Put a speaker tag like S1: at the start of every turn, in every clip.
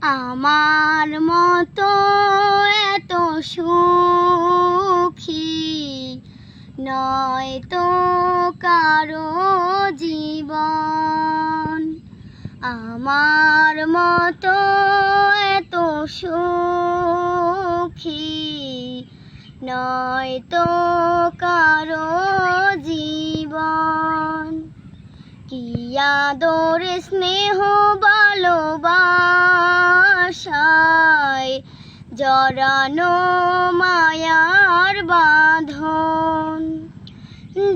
S1: আমার মতো এত সুখী নয় তো কারো জীবন। আমার মতো এত সুখী নয় তো কারো জীবন। কি আদর স্নেহ ভালোবাসায় জড়ানো মায়ার বাঁধন।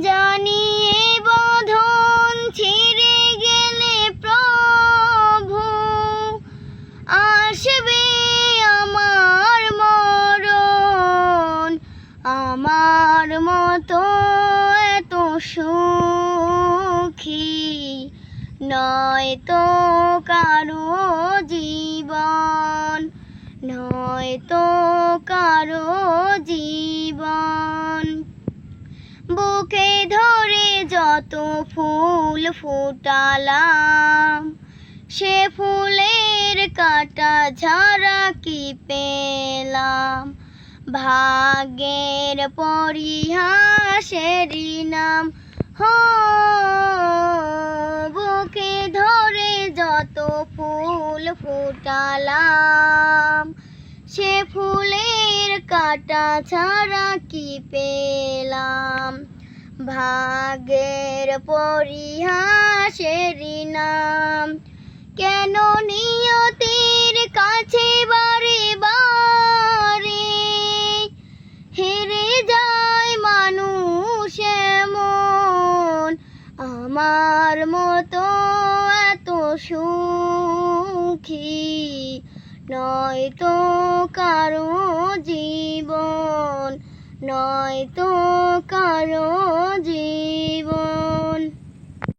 S1: জানি এ বাঁধন ছিঁড়ে গেলে প্রভু আসবে আমার মরণ। আমার মতো এত সুখী নয় তো কারো জীবন, নয় তো কারো জীবন। বুকে ধরে যত ফুল ফুটালাম, সে ফুলের কাটা ঝরা কি পেলাম। ভাগ্যের পরিহাসেরই নাম হো। বুকে ধরে যত ফুল ফুটালাম, সে ফুলের কাটা ছাড়া কি পেলাম। ভাগ্যের পরিহাসেরই নাম। কেন নিয়তির কাছে বারে বারে হেরে যায় মানুষ এমন। আমার মতো এত সুখী নয় তো কারো জীবন, নয় তো কারো